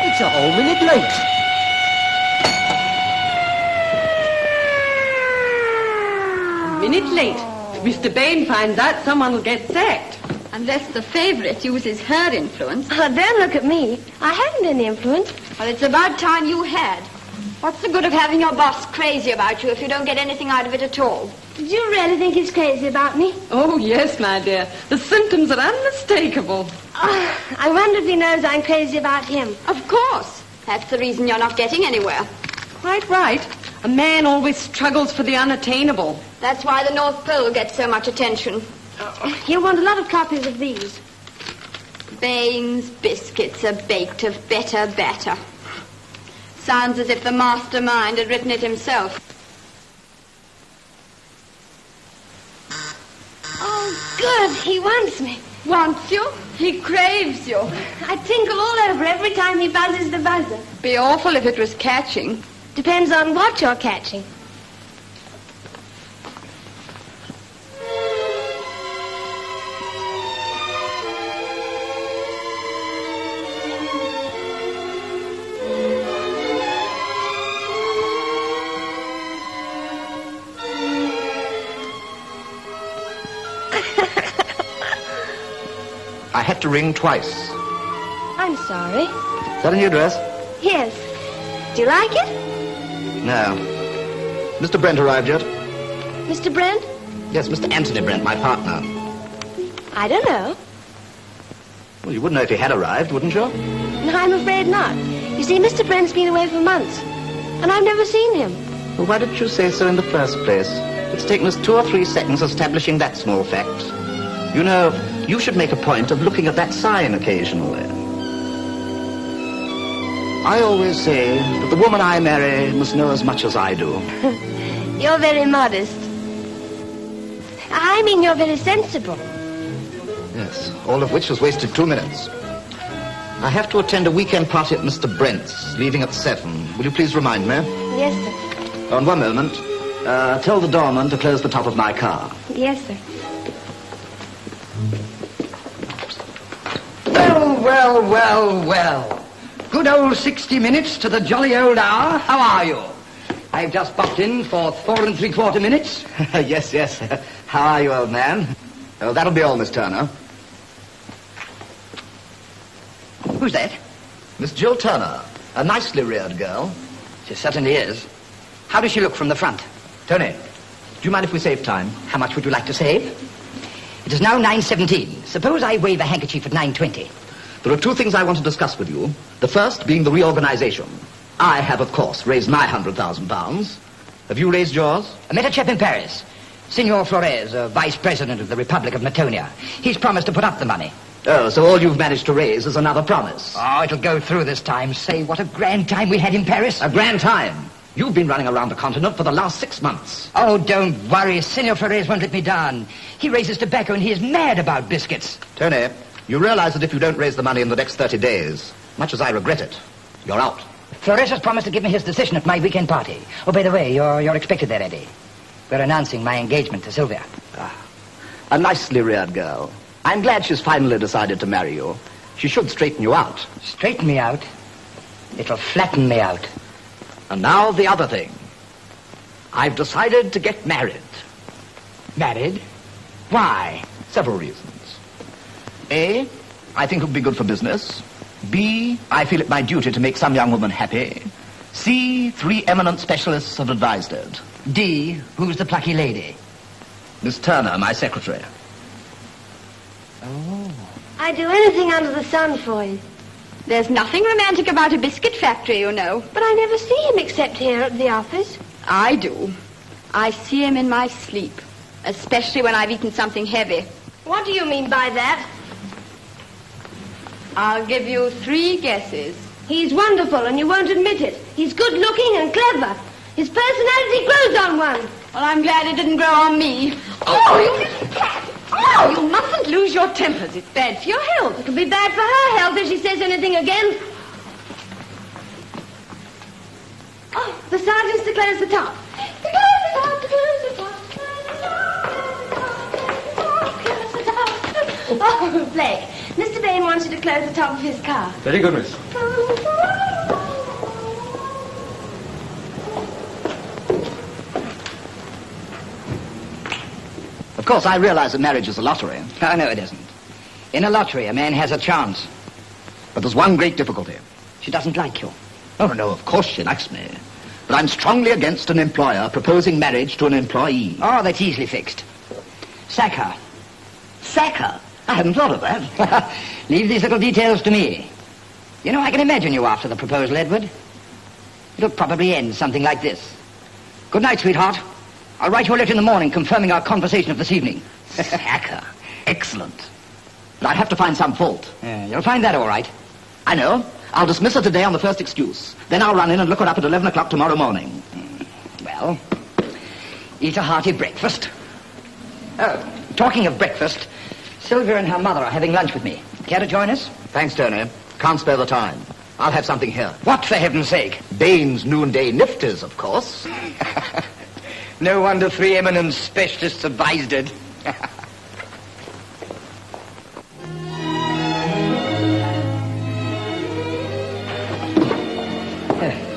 It's a whole minute late. A minute late. If Mr. Bain finds out, someone will get sacked. Unless the favourite uses her influence. Oh, don't look at me. I haven't any influence. Well, it's about time you had. What's the good of having your boss crazy about you if you don't get anything out of it at all? Did you really think he's crazy about me? Oh, yes, my dear. The symptoms are unmistakable. Oh, I wonder if he knows I'm crazy about him. Of course. That's the reason you're not getting anywhere. Quite right. A man always struggles for the unattainable. That's why the North Pole gets so much attention. He'll want a lot of copies of these. Bain's biscuits are baked of better batter. Sounds as if the mastermind had written it himself. Oh, good. He wants me. Wants you? He craves you. I tinkle all over every time he buzzes the buzzer. Be awful if it was catching. Depends on what you're catching. I had to ring twice. I'm sorry. Is that a new dress? Yes. Do you like it? No. Mr. Brent arrived yet? Mr. Brent? Yes, Mr. Anthony Brent, my partner. I don't know. Well, you would know if he had arrived, wouldn't you? No, I'm afraid not. You see, Mr. Brent's been away for months, and I've never seen him. Well, why didn't you say so in the first place? It's taken us 2 or 3 seconds establishing that small fact. You know, you should make a point of looking at that sign occasionally. I always say that the woman I marry must know as much as I do. You're very modest. I mean, you're very sensible. Yes, all of which has wasted 2 minutes. I have to attend a weekend party at Mr. Brent's, leaving at 7. Will you please remind me? Yes, sir. On 1 moment. Tell the doorman to close the top of my car. Yes, sir. Well. Good old 60 minutes to the jolly old hour. How are you? I've just popped in for 4 3/4 minutes. Yes. How are you, old man? Oh, that'll be all, Miss Turner. Who's that? Miss Jill Turner, a nicely reared girl. She certainly is. How does she look from the front? Tony, do you mind if we save time? How much would you like to save? It is now 9:17. Suppose I wave a handkerchief at 9:20. There are 2 things I want to discuss with you. The first being the reorganization. I have, of course, raised my £100,000. Have you raised yours? I met a chap in Paris. Signor Flores, Vice President of the Republic of Matonia. He's promised to put up the money. Oh, so all you've managed to raise is another promise. Oh, it'll go through this time. Say, what a grand time we had in Paris. A grand time. You've been running around the continent for the last 6 months. Oh, don't worry. Signor Flores won't let me down. He raises tobacco and he is mad about biscuits. Tony, you realize that if you don't raise the money in the next 30 days, much as I regret it, you're out. Flores has promised to give me his decision at my weekend party. Oh, by the way, you're expected there, Eddie. We're announcing my engagement to Sylvia. A nicely reared girl. I'm glad she's finally decided to marry you. She should straighten you out. Straighten me out? It'll flatten me out. And now the other thing. I've decided to get married. Married? Why? Several reasons. A, I think it would be good for business. B, I feel it my duty to make some young woman happy. C, 3 eminent specialists have advised it. D, who's the plucky lady? Miss Turner, my secretary. Oh. I'd do anything under the sun for you. There's nothing romantic about a biscuit factory, you know. But I never see him except here at the office. I do. I see him in my sleep, especially when I've eaten something heavy. What do you mean by that? I'll give you 3 guesses. He's wonderful, and you won't admit it. He's good-looking and clever. His personality grows on one. Well, I'm glad it didn't grow on me. Oh, you little cat! Oh, you mustn't lose your tempers. It's bad for your health. It'll be bad for her health if she says anything again. Oh, the sergeant's to close the top. Blake, Mr. Bain wants you to close the top of his car. Very good, miss. Of course, I realize that marriage is a lottery, Oh, no, it isn't. In a lottery, a man has a chance. but there's one great difficulty. She doesn't like you. Oh, no, of course she likes me. But I'm strongly against an employer proposing marriage to an employee. Oh, that's easily fixed. Sack her. Sack her? I hadn't thought of that. Leave these little details to me. You know, I can imagine you after the proposal, Edward. It'll probably end something like this. Good night, sweetheart. I'll write you a letter in the morning confirming our conversation of this evening. Sack her. Excellent. But I'd have to find some fault. You'll find that all right. I know. I'll dismiss her today on the first excuse. Then I'll run in and look her up at 11 o'clock tomorrow morning. Well, eat a hearty breakfast. Oh, talking of breakfast, Sylvia and her mother are having lunch with me. Care to join us? Thanks, Tony. Can't spare the time. I'll have something here. What, for heaven's sake? Bain's noonday nifties, of course. No wonder 3 eminent specialists advised it.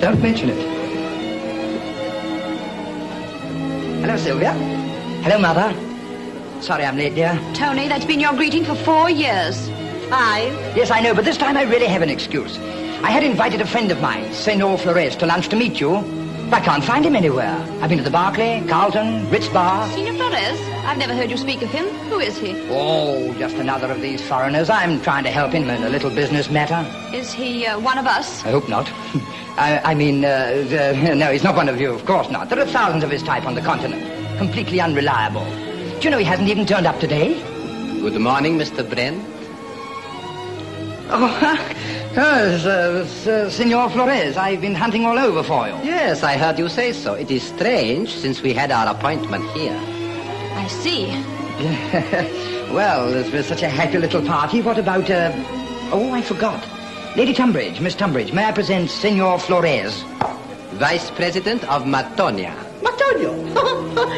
Don't mention it. Hello, Sylvia. Hello, Mother. Sorry I'm late, dear. Tony, that's been your greeting for 4 years. 5. Yes, I know, but this time I really have an excuse. I had invited a friend of mine, Senor Flores, to lunch to meet you. But I can't find him anywhere. I've been to the Barclay, Carlton, Ritz Bar. Senor Flores? I've never heard you speak of him. Who is he? Oh, just another of these foreigners. I'm trying to help him in a little business matter. Is he one of us? I hope not. No, he's not one of you, of course not. There are thousands of his type on the continent. Completely unreliable. Do you know he hasn't even turned up today? Good morning, Mr. Brent. Senor Flores, I've been hunting all over for you. Yes, I heard you say so. It is strange, since we had our appointment here. I see. Well, this was such a happy little party. What about, Oh, I forgot. Lady Tunbridge, Miss Tunbridge, may I present Senor Flores? Vice President of Matonia. Matonio?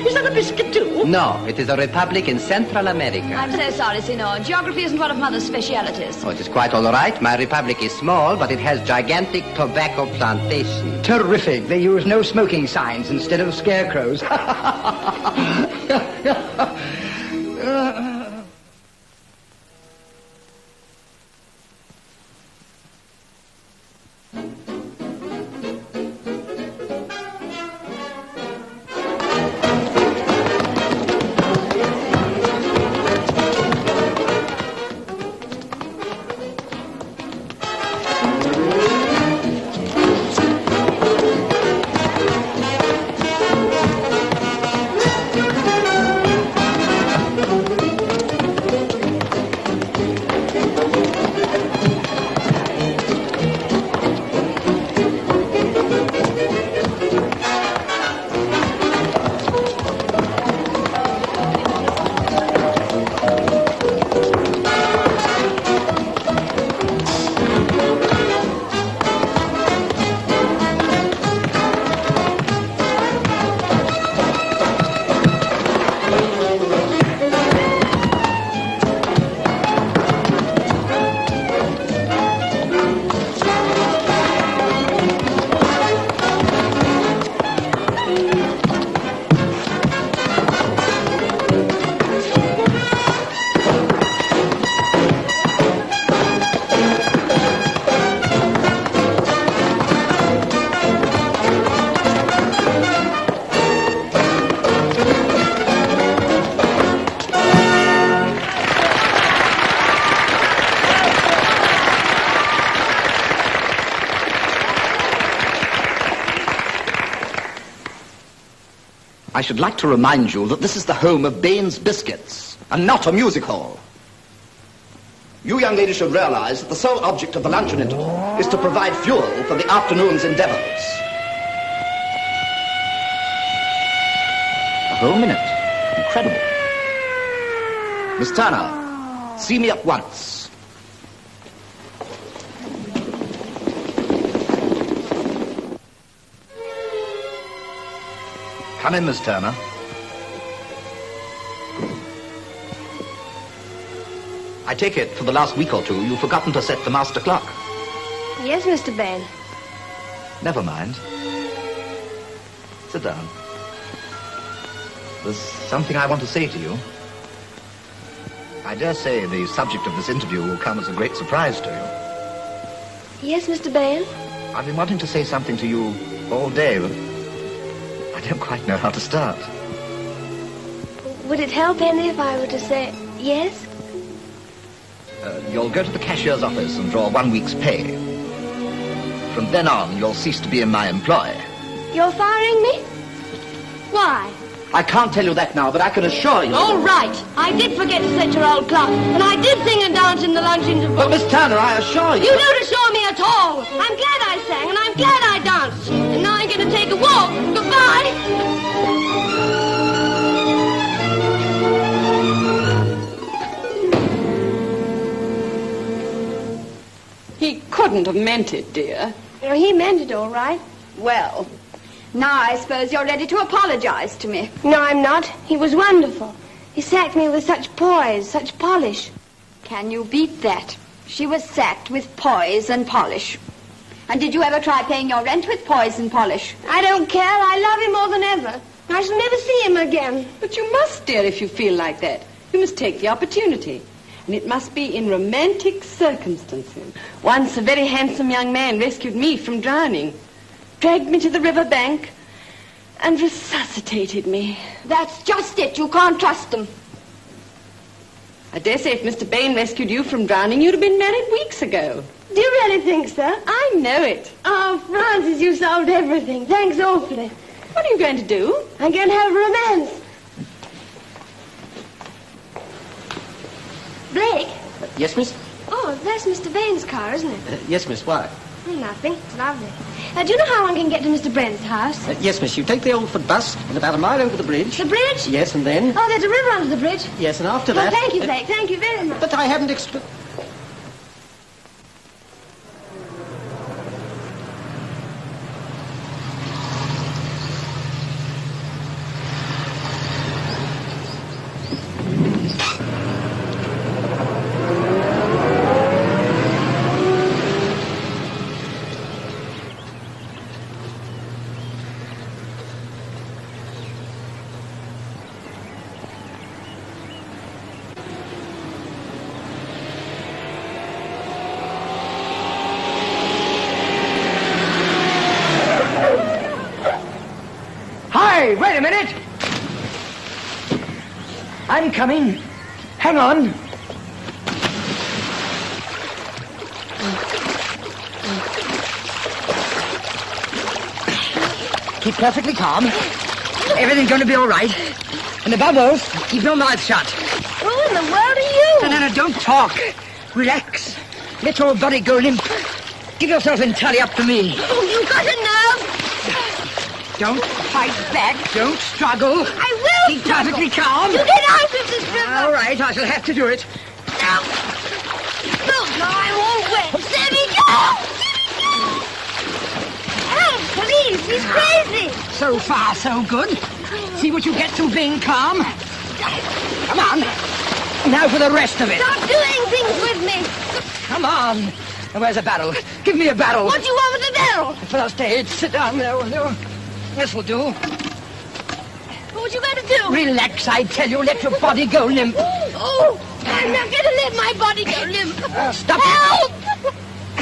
Is that a biscuit too? No, it is a republic in Central America. I'm so sorry, Senor. Geography isn't one of Mother's specialities. Oh, it is quite all right. My republic is small, but it has gigantic tobacco plantations. Terrific. They use no smoking signs instead of scarecrows. I should like to remind you that this is the home of Bain's Biscuits, and not a music hall. You young ladies should realize that the sole object of the luncheon interval is to provide fuel for the afternoon's endeavors. A whole minute. Incredible. Miss Turner, see me at once. Come in, Miss Turner. I take it for the last week or two you've forgotten to set the master clock. Yes, Mr. Bain. Never mind. Sit down. There's something I want to say to you. I dare say the subject of this interview will come as a great surprise to you. Yes, Mr. Bain. I've been wanting to say something to you all day, but I don't quite know how to start. Would it help any if I were to say yes? You'll go to the cashier's office and draw 1 week's pay. From then on, you'll cease to be in my employ. You're firing me? Why? I can't tell you that now, but I can assure you... All right. I did forget to set your old clock, and I did sing and dance in the lunch interval. But, Miss Turner, I assure you... You don't assure me at all. I'm glad I sang, and I'm glad I danced. And now I'm going to take a walk. Goodbye. He couldn't have meant it, dear. Oh, he meant it all right. Well, now I suppose you're ready to apologize to me. No, I'm not. He was wonderful. He sacked me with such poise, such polish. Can you beat that? She was sacked with poise and polish. And did you ever try paying your rent with poise and polish? I don't care. I love him more than ever. I shall never see him again. But you must, dear, if you feel like that. You must take the opportunity. And it must be in romantic circumstances. Once a very handsome young man rescued me from drowning, dragged me to the river bank, and resuscitated me. That's just it. You can't trust them. I dare say if Mr. Bain rescued you from drowning, you'd have been married weeks ago. Do you really think so? I know it. Oh, Francis, you solved everything. Thanks awfully. What are you going to do? I'm going to have a romance. Blake? Yes, miss? Oh, that's Mr. Bain's car, isn't it? Yes, miss. Why? Nothing. It's lovely. Do you know how one can get to Mr. Brent's house? Yes, miss. You take the Oldford bus and about a mile over the bridge. The bridge? Yes, and then... Oh, there's a river under the bridge. Yes, and after Oh, that... thank you, Blake. Thank you very much. But I haven't Hey, wait a minute. I'm coming. Hang on. Keep perfectly calm. Everything's going to be all right. And above all, keep your mouth shut. Who in the world are you? No, don't talk. Relax. Let your body go limp. Give yourself entirely up to me. Oh, you've got a nerve. Don't fight back. Don't struggle. I will. Keep perfectly calm. You get out of this river. All right, I shall have to do it. No. No, I'm all wet. Let me go. Help, please. He's crazy. So far, so good. See what you get through being calm. Come on. Now for the rest of it. Stop doing things with me. Come on. Where's a barrel? Give me a barrel. What do you want with the barrel? First aid. Sit down there, will you? This will do. What you going to do? Relax, I tell you. Let your body go limp. Oh, I'm not going to let my body go limp. Stop. Help!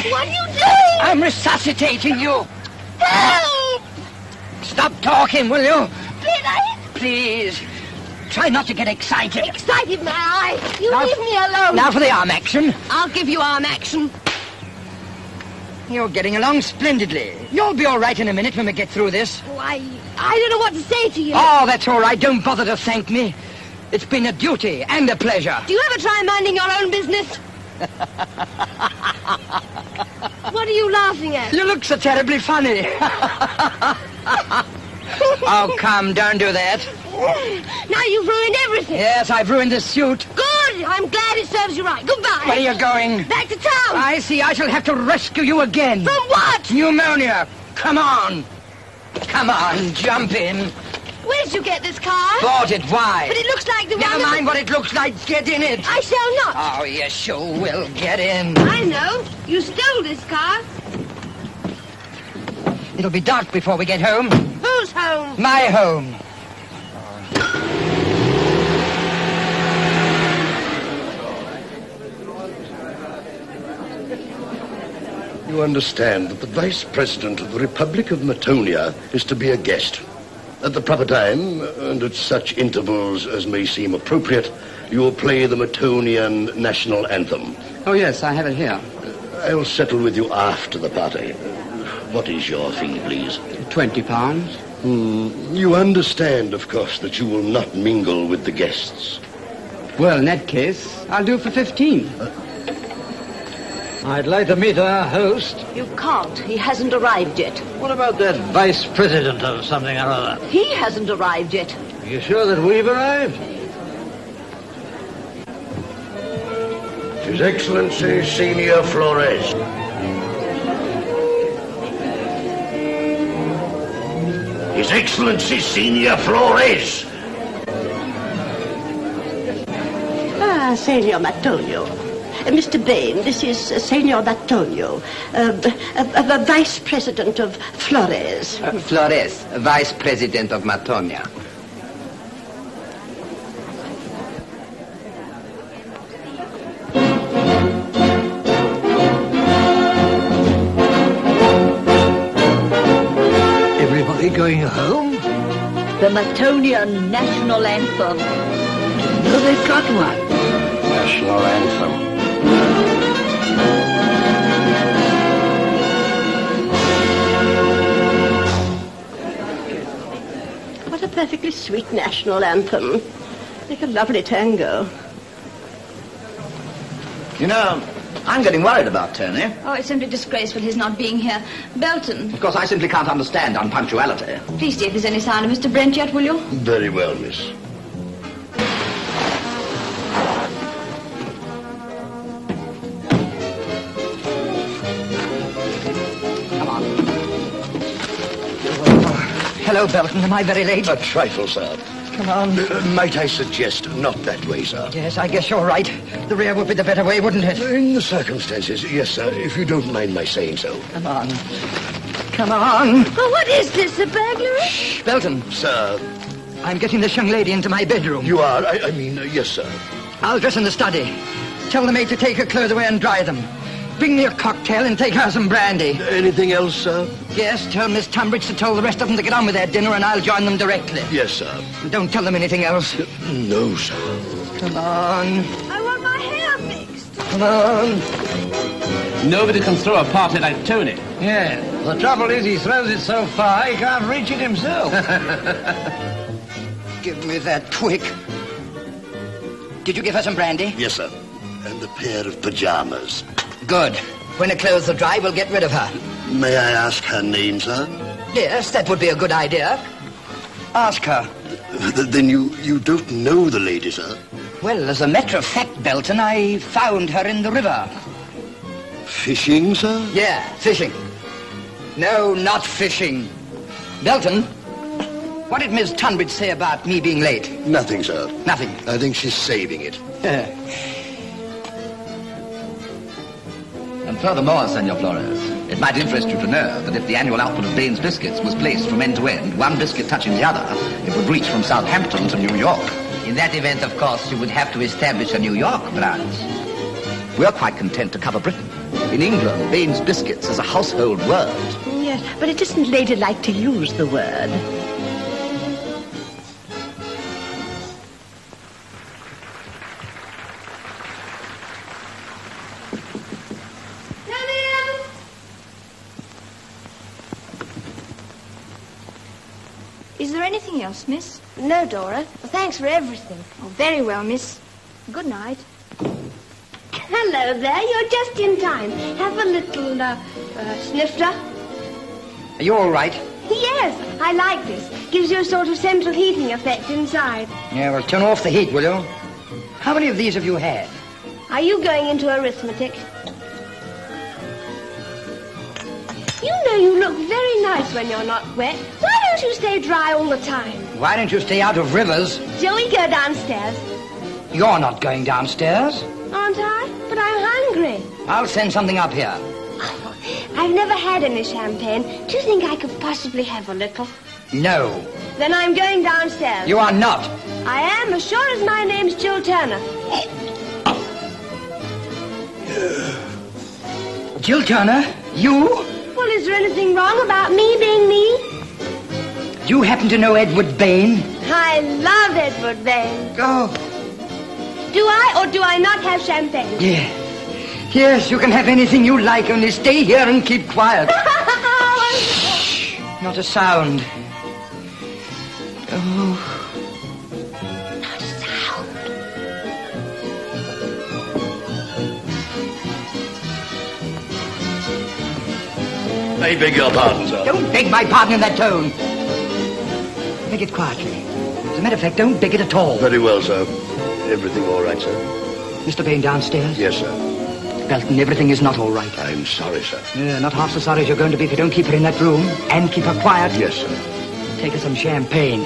What are you doing? I'm resuscitating you. Help! Stop talking, will you? Did Please. Try not to get excited. Excited, my eye. You Now- leave me alone. Now for the arm action. I'll give you arm action. You're getting along splendidly. You'll be all right in a minute when we get through this. Oh, I don't know what to say to you. Oh, that's all right. Don't bother to thank me. It's been a duty and a pleasure. Do you ever try minding your own business? What are you laughing at? You look so terribly funny. Oh, come, don't do that. Now you've ruined everything. Yes, I've ruined the suit. Good. I'm glad it serves you right. Goodbye. Where are you going? Back to town. I see. I shall have to rescue you again. From what? Pneumonia. Come on. Come on, jump in. Where did you get this car? Bought it, why? But it looks like the one... Never mind what it looks like, get in it. I shall not. Oh, you sure will, get in. I know. You stole this car. It'll be dark before we get home. Whose home? My home. You understand that the Vice President of the Republic of Matonia is to be a guest. At the proper time, and at such intervals as may seem appropriate, you will play the Matonian national anthem. Oh, yes, I have it here. I'll settle with you after the party. What is your fee, please? £20. You understand, of course, that you will not mingle with the guests. Well, in that case, I'll do for 15. I'd like to meet our host. You can't. He hasn't arrived yet. What about that vice president of something or other? He hasn't arrived yet. Are you sure that we've arrived? His Excellency Senior Flores. His Excellency Senior Flores. Senor Matonio. Mr. Bain, this is Senor Matonio, Vice President of Flores. Flores, Vice President of Matonia. Everybody going home? The Matonian national anthem. No, they've got one. National anthem. What a perfectly sweet national anthem. Like a lovely tango. You know, I'm getting worried about Tony. Oh, it's simply disgraceful his not being here. Belton, Of course, I simply can't understand unpunctuality. please see if there's any sign of Mr. Brent yet, will you? Very well, miss. Hello, Belton. Am I very late? A trifle, sir. Come on. Might I suggest not that way, sir? Yes, I guess you're right. The rear would be the better way, wouldn't it? In the circumstances, yes, sir, if you don't mind my saying so. Come on. Come on. Oh, what is this, a burglary? Shh, Belton. Sir, I'm getting this young lady into my bedroom. you are, I mean, yes, sir. I'll dress in the study. Tell the maid to take her clothes away and dry them. Bring me a cocktail and take her some brandy. Anything else, sir? Yes, tell Miss Tunbridge to tell the rest of them to get on with their dinner and I'll join them directly. Yes, sir. Don't tell them anything else. No, sir. Come on. I want my hair fixed. Come on. Nobody can throw a party like Tony. Yeah. The trouble is he throws it so far he can't reach it himself. Give me that quick. Did you give her some brandy? Yes, sir. And a pair of pajamas. Good. When her clothes are dry, we'll get rid of her. May I ask her name, sir? Yes, that would be a good idea. Ask her. Then you don't know the lady, sir? Well, as a matter of fact, Belton, I found her in the river. Fishing, sir? Yeah, fishing. No, not fishing. Belton, what did Miss Tunbridge say about me being late? Nothing, sir. Nothing. I think she's saving it. And furthermore, Senor Flores, it might interest you to know that if the annual output of Bain's biscuits was placed from end to end, one biscuit touching the other, it would reach from Southampton to New York. In that event, of course, you would have to establish a New York branch. We're quite content to cover Britain. In England, Bain's biscuits is a household word. Yes, but it isn't ladylike to use the word. Is there anything else, miss? No, Dora. Thanks for everything. Oh, very well, miss. Good night. Hello there. You're just in time. Have a little, snifter. Are you all right? Yes, I like this. Gives you a sort of central heating effect inside. Yeah, well, turn off the heat, will you? How many of these have you had? Are you going into arithmetic? You know you look very nice when you're not wet. Why don't you stay dry all the time? Why don't you stay out of rivers? Shall we go downstairs? You're not going downstairs. Aren't I? But I'm hungry. I'll send something up here. I've never had any champagne. Do you think I could possibly have a little? No. Then I'm going downstairs. You are not. I am, as sure as my name's Jill Turner. Jill Turner? You? Well, is there anything wrong about me being me? Do you happen to know Edward Bain? I love Edward Bain. Oh. Do I or do I not have champagne? Yes. Yes, you can have anything you like, only stay here and keep quiet. Shh. Not a sound. Oh. Not a sound. I beg your pardon, sir. Don't beg my pardon in that tone. Beg it quietly. As a matter of fact, don't beg it at all. Very well, sir. Everything all right, sir? Mr. Bain downstairs? Yes, sir. Belton, everything is not all right. I'm sorry, sir. Yeah, not half so sorry as you're going to be if you don't keep her in that room and keep her quiet. Yes, sir. Take her some champagne.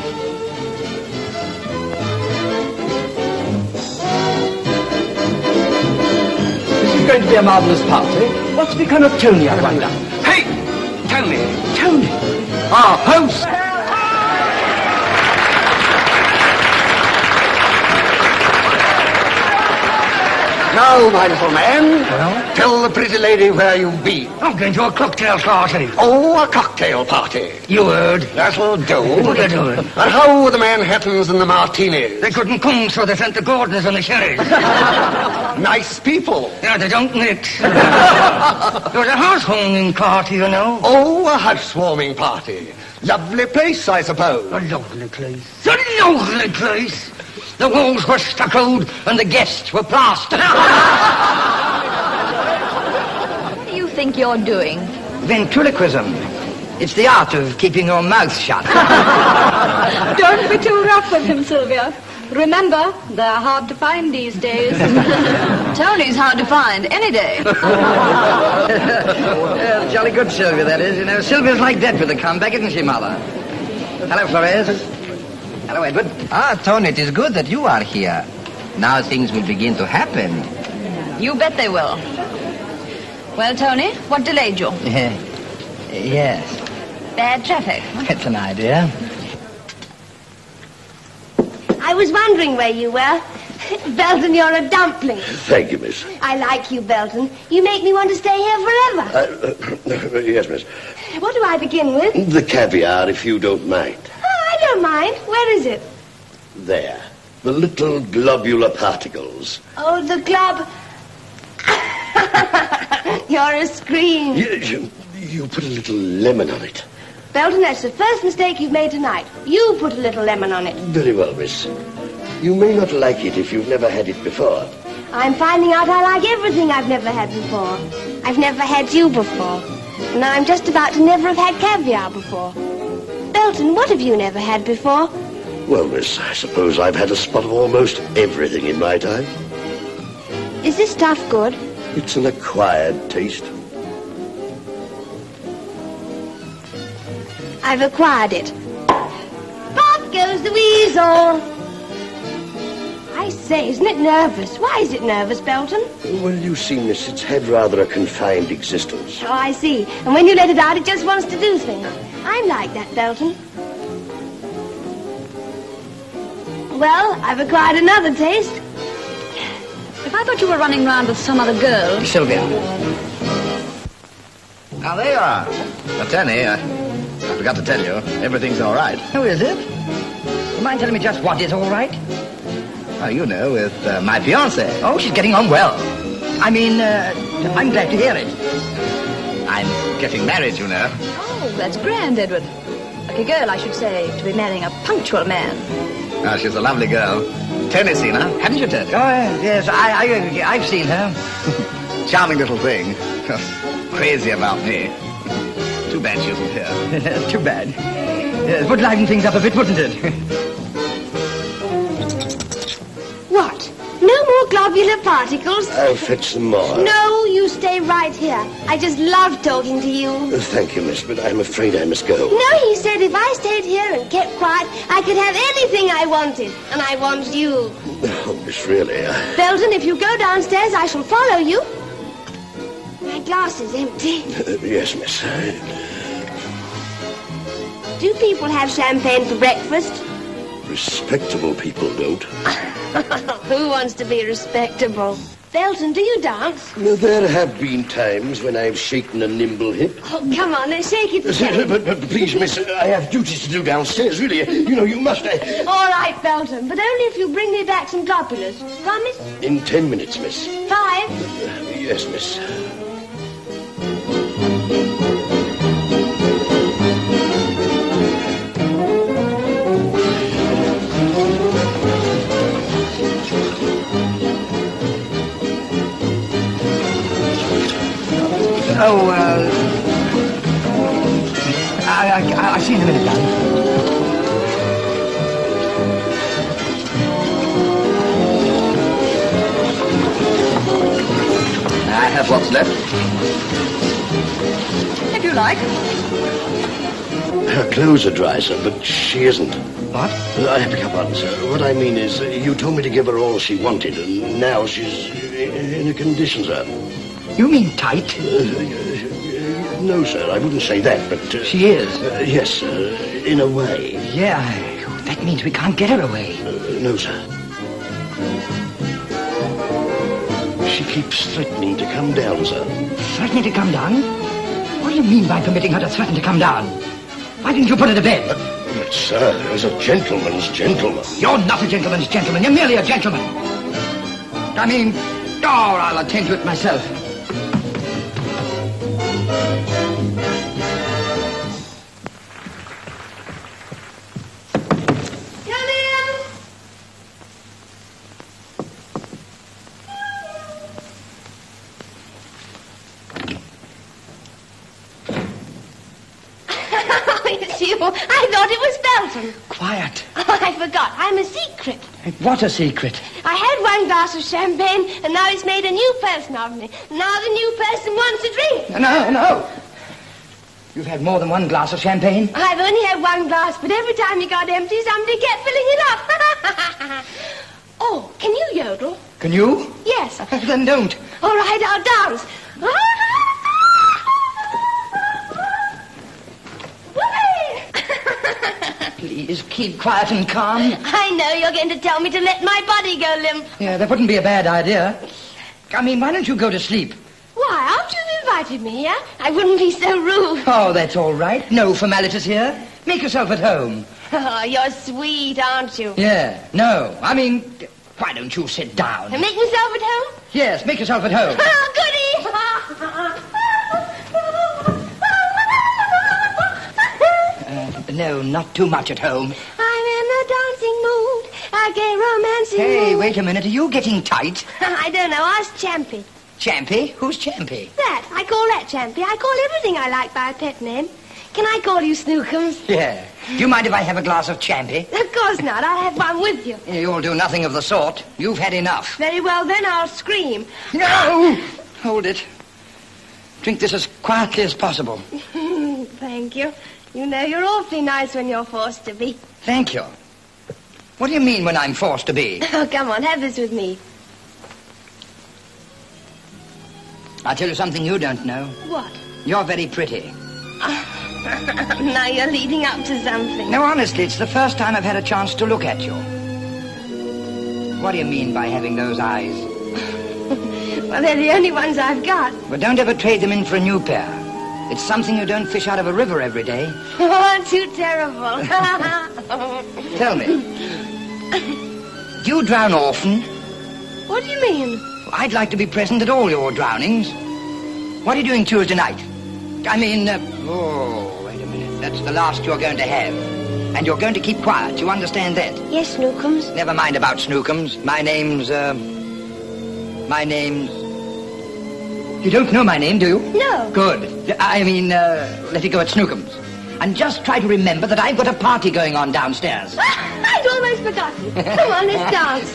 This is going to be a marvellous party. What's become of Tony, I wonder? Hey! Tony! Tony! Our host! Now, my little man, well? Tell the pretty lady where you've been. I'm going to a cocktail party. Oh, a cocktail party. You heard. That'll do. What are you doing? And how were the Manhattans and the Martinis? They couldn't come, so they sent the Gordons and the Sherrys. Nice people. Yeah, they don't mix. There was a housewarming party, you know. Oh, a housewarming party. Lovely place, I suppose. A lovely place. A lovely place. The walls were stuccoed and the guests were plastered. What do you think you're doing? Ventriloquism. It's the art of keeping your mouth shut. Don't be too rough with him, Sylvia. Remember, they're hard to find these days. Tony's hard to find any day. Jolly good Sylvia, that is. You know, Sylvia's like that with a comeback, isn't she, Mother? Hello, Flores. Hello, Edward. Ah, Tony, it is good that you are here. Now things will begin to happen. You bet they will. Well, Tony, what delayed you? Yes. Bad traffic. That's an idea. I was wondering where you were. Belton, you're a dumpling. Thank you, miss. I like you, Belton. You make me want to stay here forever. Yes, miss. What do I begin with? The caviar, if you don't mind. I don't mind. Where is it? There. The little globular particles. Oh, the glob. You're a scream. You put a little lemon on it. Belton, that's the first mistake you've made tonight. You put a little lemon on it. Very well, miss. You may not like it if you've never had it before. I'm finding out I like everything I've never had before. I've never had you before. And I'm just about to never have had caviar before. Belton, what have you never had before? Well, miss, I suppose I've had a spot of almost everything in my time. Is this stuff good? It's an acquired taste. I've acquired it. Pop goes the weasel. I say, isn't it nervous? Why is it nervous, Belton? Well, you see, miss, it's had rather a confined existence. Oh, I see. And when you let it out, it just wants to do things. I'm like that, Belton. Well, I've acquired another taste. If I thought you were running around with some other girl... Sylvia. Now, there you are. Now, Tony, I forgot to tell you, everything's all right. Oh, is it? You mind telling me just what is all right? Well, you know, with my fiancée. Oh, she's getting on well. I mean, I'm glad to hear it. I'm getting married, you know. Oh, that's grand, Edward. Like a girl, I should say, to be marrying a punctual man. Oh, she's a lovely girl. Tony's seen her, haven't you, Tony? Oh, yes, I've seen her. Charming little thing. Crazy about me. Too bad she isn't here. Too bad. It would liven things up a bit, wouldn't it? What? No more globular particles? I'll fetch some more. No, you stay right here. I just love talking to you. Thank you, miss, but I'm afraid I must go. No, he said if I stayed here and kept quiet, I could have anything I wanted. And I want you. Oh, miss, really? Belton, if you go downstairs, I shall follow you. My glass is empty. Yes, miss. Do people have champagne for breakfast? Respectable people don't. Who wants to be respectable? Belton, do you dance? There have been times when I've shaken a nimble hip. Oh, come on, let's shake it together. But please, miss, I have duties to do downstairs, really. You know, you must... All right, Belton, but only if you bring me back some globulars. Promise? In 10 minutes, miss. 5? Yes, miss. Oh, I'll see you in a minute, darling. I have what's left. If you like. Her clothes are dry, sir, but she isn't. What? I beg your pardon, sir. What I mean is, you told me to give her all she wanted, and now she's in a condition, sir. You mean tight? No, sir, I wouldn't say that, but... She is? Yes, sir, in a way. Yeah, that means we can't get her away. No, sir. She keeps threatening to come down, sir. Threatening to come down? What do you mean by permitting her to threaten to come down? Why didn't you put her to bed? But, sir, as a gentleman's gentleman... You're not a gentleman's gentleman. You're merely a gentleman. I mean, I'll attend to it myself. I thought it was Belton. Quiet. Oh, I forgot. I'm a secret. What a secret? I had one glass of champagne, and now it's made a new person of me. Now the new person wants a drink. No. You've had more than one glass of champagne? I've only had one glass, but every time it got empty, somebody kept filling it up. Oh, can you yodel? Can you? Yes. Then don't. All right, I'll dance. Please keep quiet and calm. I know you're going to tell me to let my body go limp. Yeah, that wouldn't be a bad idea. I mean, why don't you go to sleep? Why, after you've invited me here, I wouldn't be so rude. Oh, that's all right. No formalities here. Make yourself at home. Oh, you're sweet, aren't you? Yeah, no. I mean, why don't you sit down? And make myself at home? Yes, make yourself at home. Oh, goody! No, not too much at home. I'm in a dancing mood, a gay romancing Hey, mood. wait a minute. Are you getting tight? I don't know. Ask Champy. Champy? Who's Champy? That. I call that Champy. I call everything I like by a pet name. Can I call you Snookums? Yeah. Do you mind if I have a glass of Champy? Of course not. I'll have one with you. You'll do nothing of the sort. You've had enough. Very well, then I'll scream. No! Hold it. Drink this as quietly as possible. Thank you. You know you're awfully nice when you're forced to be. Thank you. What do you mean when I'm forced to be? Oh, come on, have this with me. I'll tell you something you don't know. What? You're very pretty. Now you're leading up to something. No, honestly, it's the first time I've had a chance to look at you. What do you mean by having those eyes? Well, they're the only ones I've got. But don't ever trade them in for a new pair. It's something you don't fish out of a river every day. Oh, too terrible. Tell me, do you drown often? What do you mean? I'd like to be present at all your drownings. What are you doing Tuesday night? I mean, wait a minute. That's the last you're going to have. And you're going to keep quiet. You understand that? Yes, Snookums. Never mind about Snookums. My name's... You don't know my name, do you? No. Good. I mean, let it go at Snookums. And just try to remember that I've got a party going on downstairs. I'd almost forgotten. Come on, let's dance.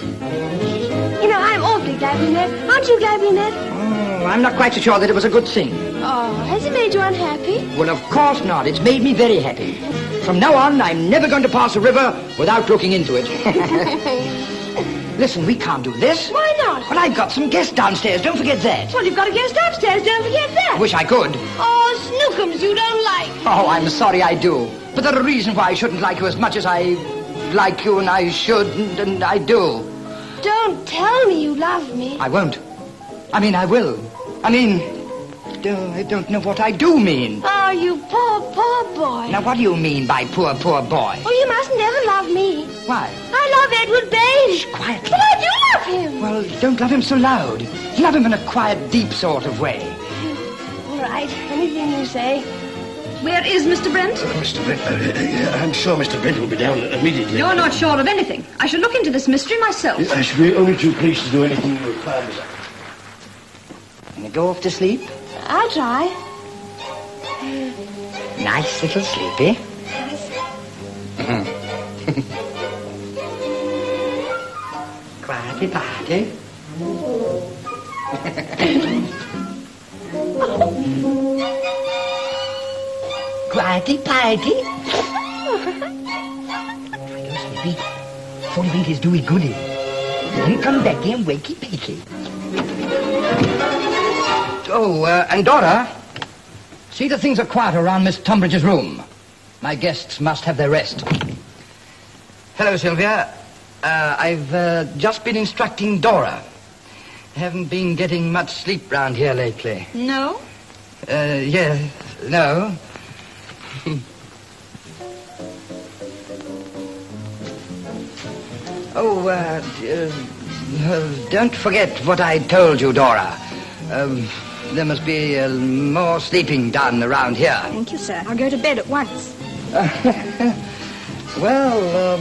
You know, I'm awfully glad we met. Aren't you glad we met? Oh, I'm not quite so sure that it was a good thing. Oh, has it made you unhappy? Well, of course not. It's made me very happy. From now on, I'm never going to pass a river without looking into it. Listen, we can't do this. Why not? Well, I've got some guests downstairs. Don't forget that. Well, you've got a guest upstairs. Don't forget that. Wish I could. Oh, Snookums, you don't like. Oh, I'm sorry I do. But there are reasons why I shouldn't like you as much as I like you, and I should, and I do. Don't tell me you love me. I won't. I mean, I will. I don't know what I do mean. Oh, you poor, poor boy. Now, what do you mean by poor, poor boy? Oh, you mustn't ever love me. Why? I love Edward Bain. Shh, quietly. But I do love him. Well, don't love him so loud. Love him in a quiet, deep sort of way. All right, anything you say. Where is Mr. Brent? Mr. Brent, I'm sure Mr. Brent will be down immediately. You're not sure of anything. I should look into this mystery myself. I should be only too pleased to do anything you require, Miss. Can you go off to sleep? I'll try. Nice little sleepy. Quiety party. Quiety party. Try go sleepy. Before he his doey goody. Then come back in wakey peaky. Oh, and Dora, see that things are quiet around Miss Tunbridge's room. My guests must have their rest. Hello, Sylvia. I've just been instructing Dora. Haven't been getting much sleep round here lately. No? Yes, no. Don't forget what I told you, Dora. There must be more sleeping done around here. Thank you, sir. I'll go to bed at once. Well,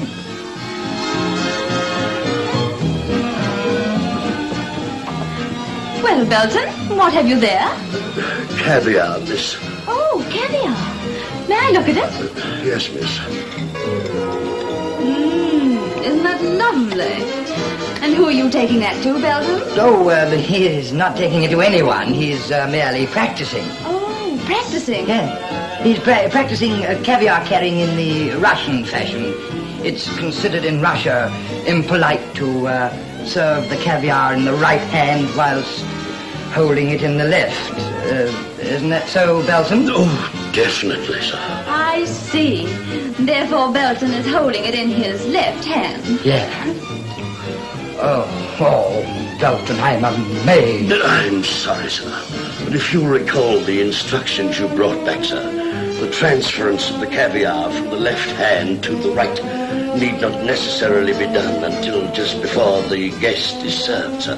Well, Belton, what have you there? Caviar, miss. Oh, caviar. May I look at it? Yes, miss. Isn't that lovely? And who are you taking that to, Belton? Oh, he is not taking it to anyone. He's merely practicing. Oh, practicing? Yeah. He's practicing caviar carrying in the Russian fashion. It's considered in Russia impolite to serve the caviar in the right hand whilst holding it in the left. Isn't that so, Belton? Oh, definitely, sir. I see. Therefore, Belton is holding it in his left hand. Yeah. Oh, Belton, I'm amazed. I'm sorry, sir. But if you recall the instructions you brought back, sir, the transference of the caviar from the left hand to the right need not necessarily be done until just before the guest is served, sir.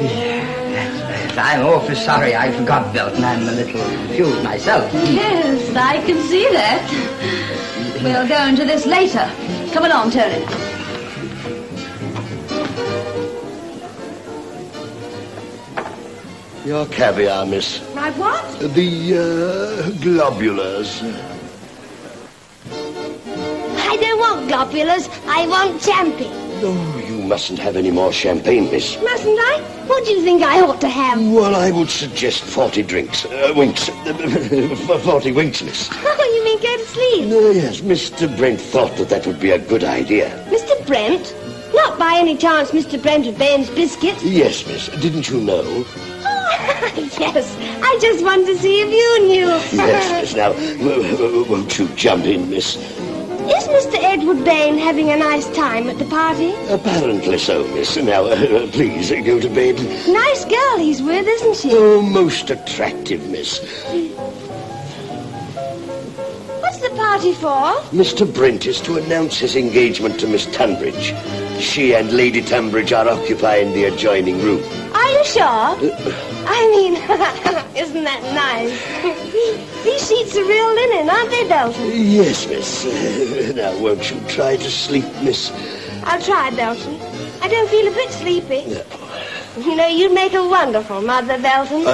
Yes, I'm awfully sorry I forgot, Belton. I'm a little confused myself. Yes, I can see that. We'll go into this later. Come along, Tony. Your caviar, miss. My what? The, globulars. I don't want globulars. I want champagne. Oh, you mustn't have any more champagne, miss. Mustn't I? What do you think I ought to have? Well, I would suggest 40 drinks. Winks. 40 winks, miss. Oh, you mean go to sleep? Yes, Mr. Brent thought that would be a good idea. Mr. Brent? Not by any chance Mr. Brent of Bain's Biscuits? Yes, miss. Didn't you know? Oh, yes. I just wanted to see if you knew. Yes, miss. Now, won't you jump in, miss? Is Mr. Edward Bain having a nice time at the party? Apparently so, miss. Now, please, go to bed. Nice girl he's with, isn't she? Oh, most attractive, miss. What's the party for? Mr. Brent is to announce his engagement to Miss Tunbridge. She and Lady Tunbridge are occupying the adjoining room. Are you sure? I mean, isn't that nice? These sheets are real linen, aren't they, Belton? Yes, miss. Now, won't you try to sleep, miss? I'll try, Belton. I don't feel a bit sleepy. No. You know, you'd make a wonderful mother, Belton.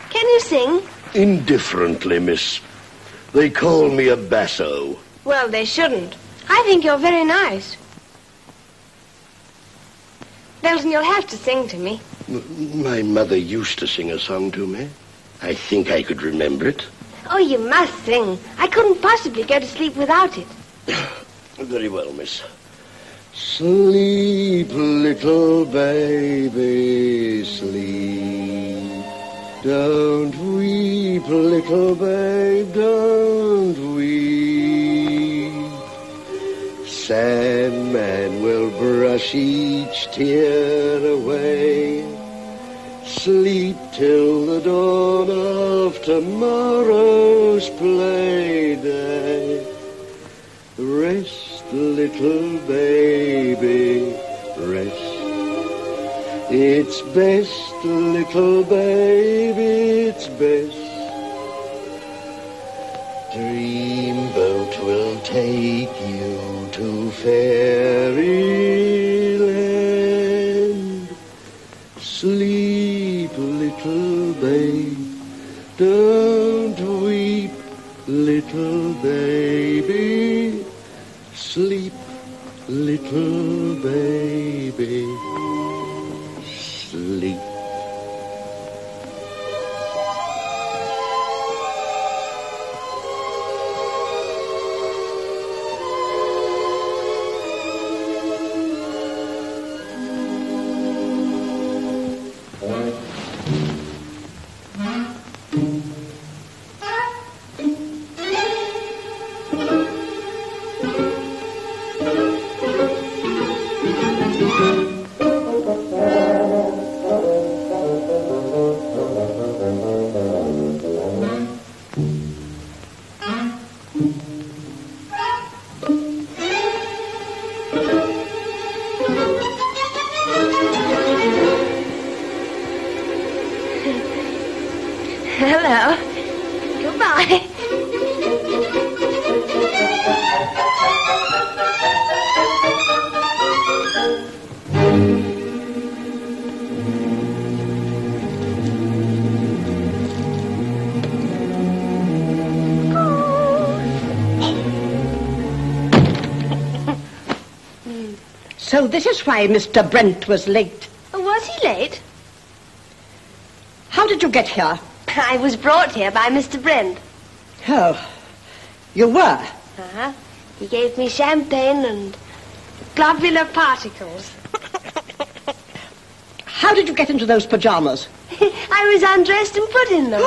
Can you sing? Indifferently, miss. They call me a basso. Well, they shouldn't. I think you're very nice. Belton, you'll have to sing to me. My mother used to sing a song to me. I think I could remember it. Oh, you must sing. I couldn't possibly go to sleep without it. Very well, miss. Sleep, little baby, sleep. Don't weep, little babe, don't weep. Sandman will brush each tear away. Sleep till the dawn of tomorrow's play day. Rest, little baby, rest. It's best, little baby, it's best. Dreamboat will take you to fairyland. Sleep, little babe, don't weep, little baby. Sleep, little baby, sleep. Hello. Goodbye. So this is why Mr. Brent was late. Oh, was he late? How did you get here? I was brought here by Mr. Brent. Oh, you were? Uh-huh. He gave me champagne and globular particles. How did you get into those pajamas? I was undressed and put in them.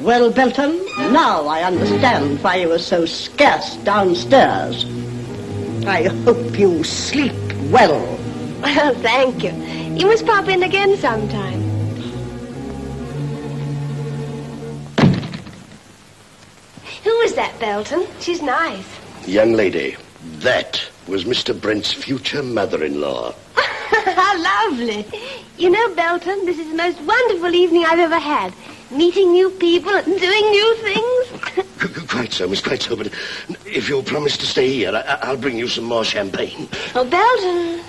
Well, Belton, now I understand why you were so scarce downstairs. I hope you sleep well. Well, thank you. You must pop in again sometime. Who was that, Belton? She's nice. Young lady, that was Mr. Brent's future mother-in-law. How lovely. You know, Belton, this is the most wonderful evening I've ever had. Meeting new people and doing new things. Quite so, miss, quite so. But if you'll promise to stay here, I'll bring you some more champagne. Oh, Belton,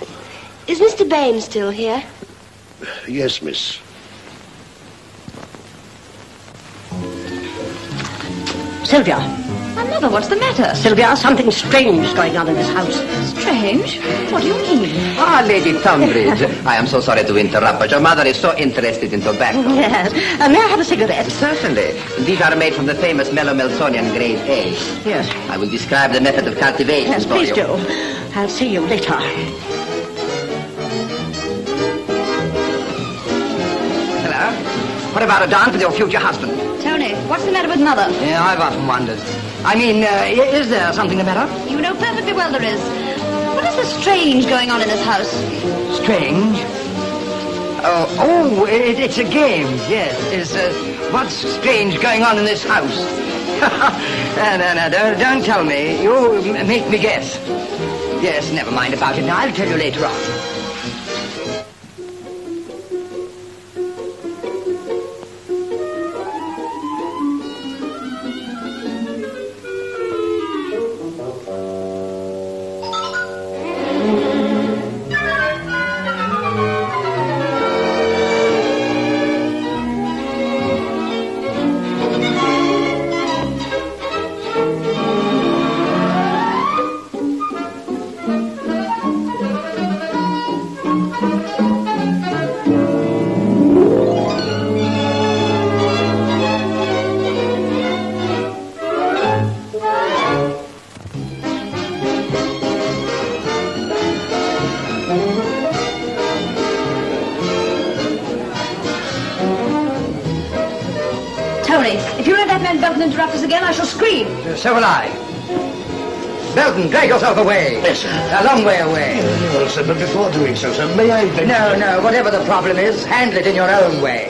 is Mr. Bain still here? Yes, miss. Sylvia. My mother, what's the matter? Sylvia, something strange is going on in this house. Strange? What do you mean? Ah, Lady Tunbridge. I am so sorry to interrupt, but your mother is so interested in tobacco. Yes. May I have a cigarette? Certainly. These are made from the famous Melomelsonian grade A. Yes. I will describe the method of cultivation Yes, for please you. do. I'll see you later. Hello. What about a dance with your future husband? Tony, what's the matter with Mother? Yeah, I've often wondered. I mean, is there something the matter? You know perfectly well there is. What is so strange going on in this house? Strange? It's a game, yes. What's strange going on in this house? No, don't tell me. You make me guess. Yes, never mind about it now. I'll tell you later on. that man Belton interrupt us again, I shall scream. So will I. Belton, drag yourself away. Yes, sir. A long way away. Well, sir, but before doing so, sir, may I venture... No, whatever the problem is, handle it in your own way.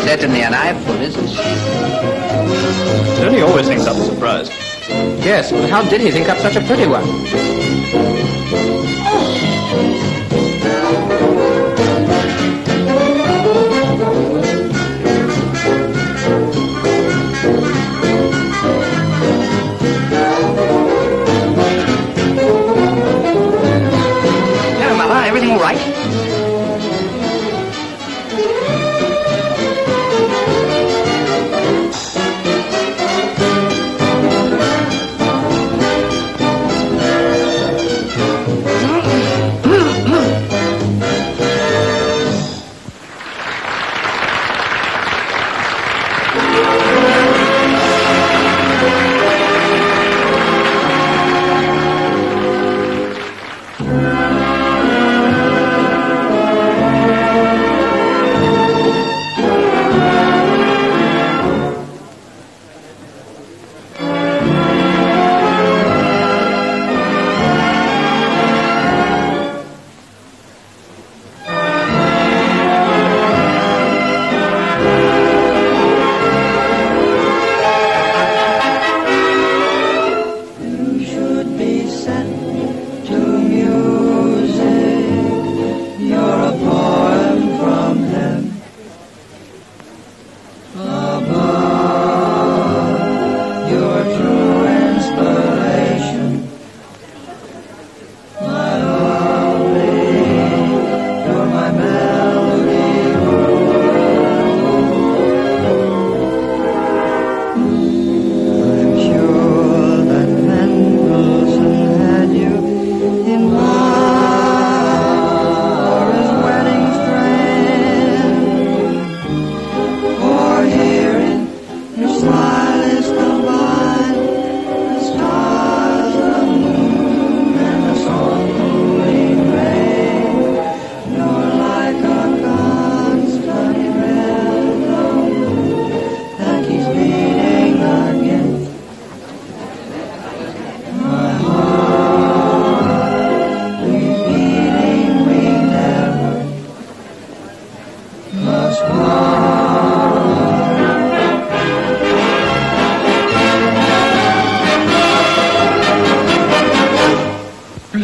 Certainly an eyeful, isn't she? Tony always thinks I'm surprised. Yes, but how did he think up such a pretty one? No, Mother, everything all right?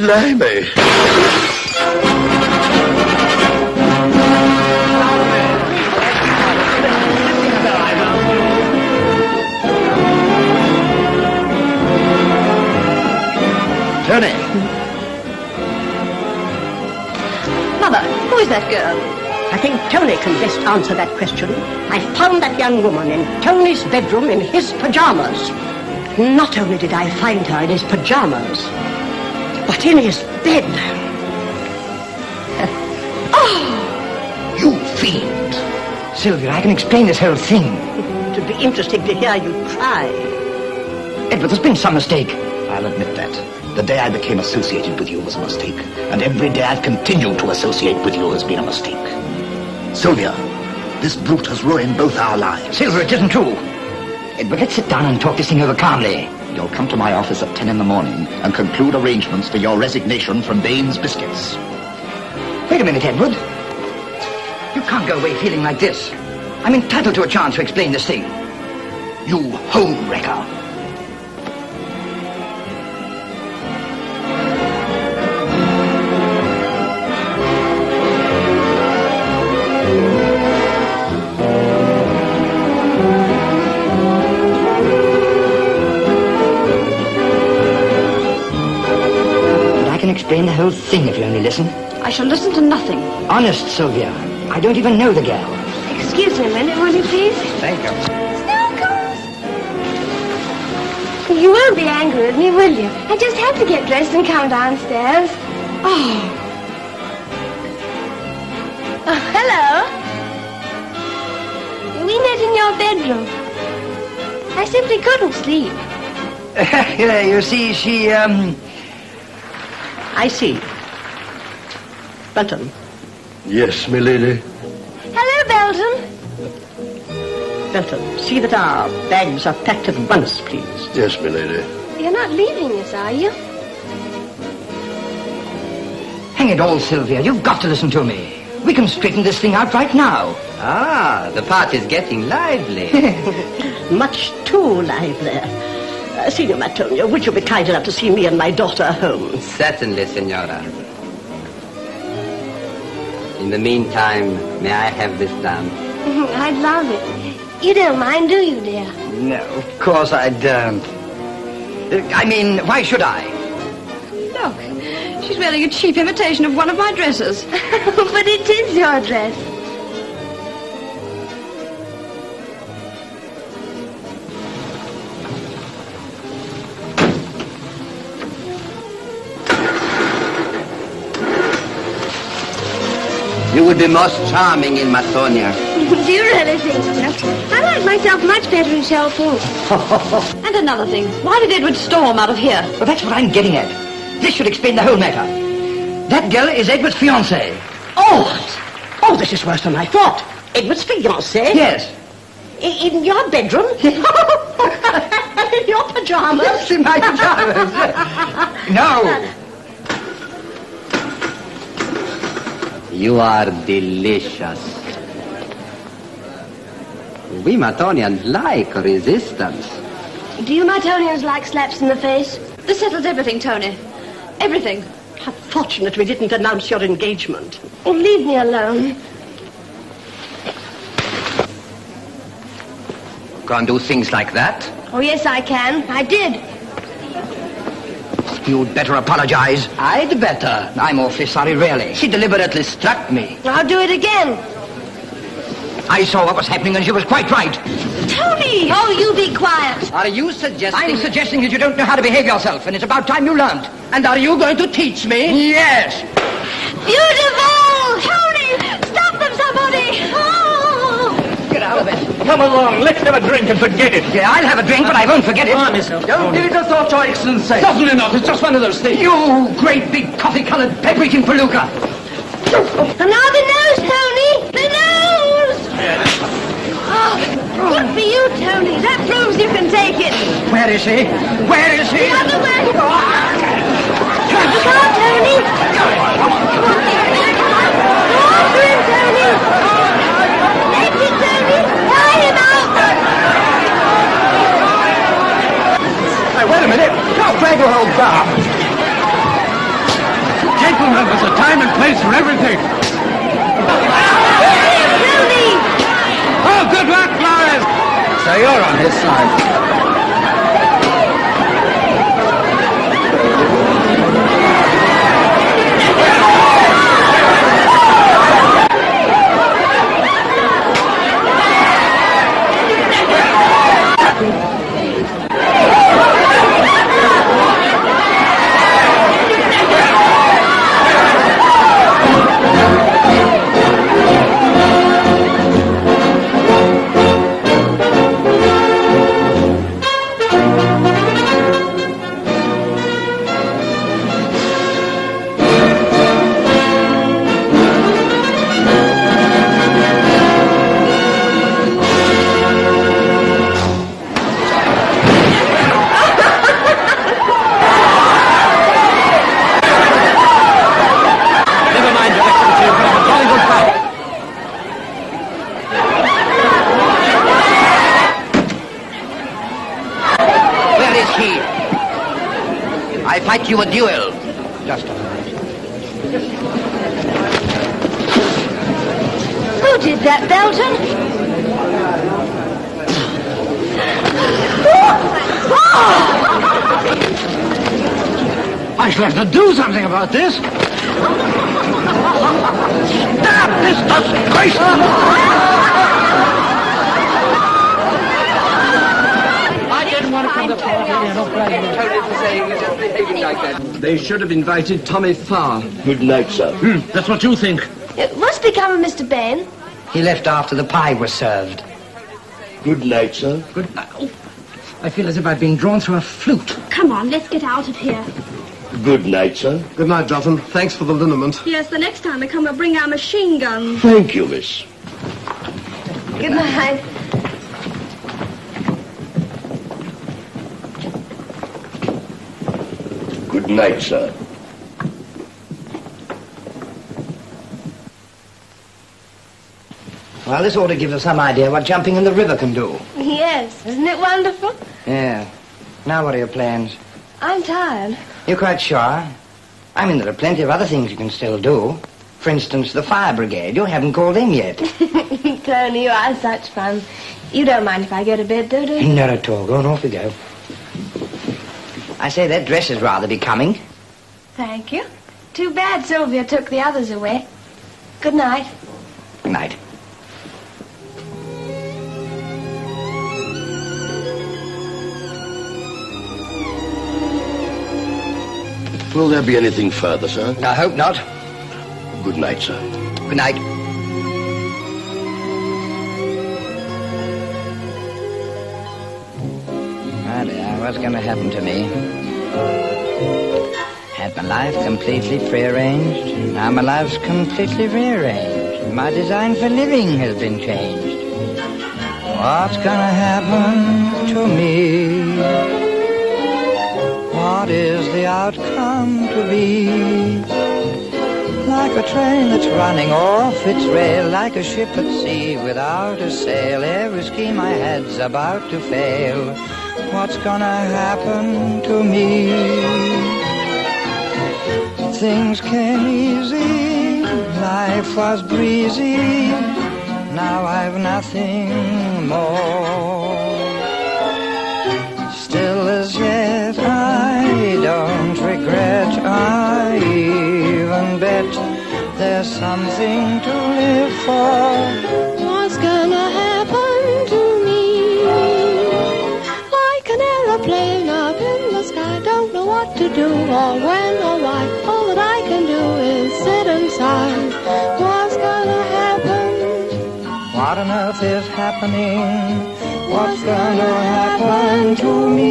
Blimey. Tony. Mother, who is that girl? I think Tony can best answer that question. I found that young woman in Tony's bedroom in his pajamas. Not only did I find her in his pajamas, but in his bed. Oh! You fiend! Sylvia, I can explain this whole thing. It would be interesting to hear you try. Edward, there's been some mistake. I'll admit that. The day I became associated with you was a mistake. And every day I've continued to associate with you has been a mistake. Sylvia, this brute has ruined both our lives. Sylvia, it isn't true. Edward, let's sit down and talk this thing over calmly. You'll come to my office at 10 in the morning and conclude arrangements for your resignation from Baines Biscuits. Wait a minute, Edward. You can't go away feeling like this. I'm entitled to a chance to explain this thing. You home wrecker. can explain the whole thing if you only listen. I shall listen to nothing. Honest, Sylvia. I don't even know the girl. Excuse me a minute, will you please? Thank you. You won't be angry with me, will you? I just have to get dressed and come downstairs. Oh, hello. We met in your bedroom. I simply couldn't sleep. You see, she, I see. Belton. Yes, milady. Hello, Belton. Belton, see that our bags are packed at once, please. Yes, milady. You're not leaving us, are you? hang it all, Sylvia, you've got to listen to me. We can straighten this thing out right now. Ah, the party's getting lively. Much too lively. Signor Mattonio, would you be kind enough to see me and my daughter home? Certainly, Signora. In the meantime, may I have this done? I'd love it. You don't mind, do you, dear? No, of course I don't. I mean, why should I? Look, she's wearing a cheap imitation of one of my dresses. But it is your dress. You would be most charming in Mattonia. Do you really think so? I like myself much better in shell pink. And another thing, why did Edward storm out of here? Well, that's what I'm getting at. This should explain the whole matter. That girl is Edward's fiancée. Oh, this is worse than I thought. Edward's fiancée? Yes. In your bedroom? In your pajamas? Yes, in my pajamas. No. You are delicious. We Mattonians like resistance. Do you Mattonians like slaps in the face? This settles everything, Tony. Everything. How fortunate we didn't announce your engagement. Oh, leave me alone. Can't do things like that. Oh, yes, I can. I did. You'd better apologize. I'd better. I'm awfully sorry, really. She deliberately struck me. I'll do it again. I saw what was happening and she was quite right. Tony! Oh, you be quiet. Are you suggesting... I'm suggesting that you don't know how to behave yourself, and it's about time you learned. And are you going to teach me? Yes. Beautiful! Tony! Stop them, somebody! Oh! Get out of it. Come along, let's have a drink and forget it. Yeah, I'll have a drink, but I won't forget it. Don't give it a thought, Your Excellency. Certainly not. It's just one of those things. You great big coffee-colored pep-eating palooka. And now the nose, Tony! The nose! Oh, good for you, Tony. That proves you can take it. Where is he? Where is he? The other way. Look out, Tony. Go after him, Tony. Take it, Tony. Tie him out. Hey, wait a minute. Don't drag the whole job. Gentlemen, there's a time and place for everything. Tony! Oh, good luck, Flores. So you're on his side. You a duel. Just a minute. Who did that, Belton? I shall have to do something about this. Stop this disgrace! I didn't want to come to the party. They should have invited Tommy Farr. Good night, sir. That's what you think. What's become of Mr. Bain? He left after the pie was served. Good night, sir. Good. I feel as if I'd been drawn through a flute. Come on, let's get out of here. Good night, sir. Good night, Johnson. Thanks for the liniment. Yes, the next time we come, we'll bring our machine guns. Thank you, miss. Good night. Good night, sir. Well, this ought to give us some idea what jumping in the river can do. Yes, isn't it wonderful? Yeah. Now what are your plans? I'm tired. You're quite sure? I mean, there are plenty of other things you can still do. For instance, the fire brigade. You haven't called them yet. Tony, you are such fun. You don't mind if I go to bed, do you? Not at all. Go on, off we go. I say, that dress is rather becoming. Thank you. Too bad Sylvia took the others away. Good night. Good night. Will there be anything further, sir? I hope not. Good night, sir. Good night. Ah, dear, what's going to happen to me? Had my life completely prearranged. Now my life's completely rearranged. My design for living has been changed. What's going to happen to me? What is the outcome to be? Like a train that's running off its rail, like a ship at sea without a sail. Every scheme I had's about to fail. What's gonna happen to me? Things came easy, life was breezy. Now I've nothing more. Still as yet I don't regret. I even bet there's something to live for. What's gonna happen to me? Like an aeroplane up in the sky, don't know what to do or when or why. All that I can do is sit and sigh. What's gonna happen? What on earth is happening? What's gonna happen to me?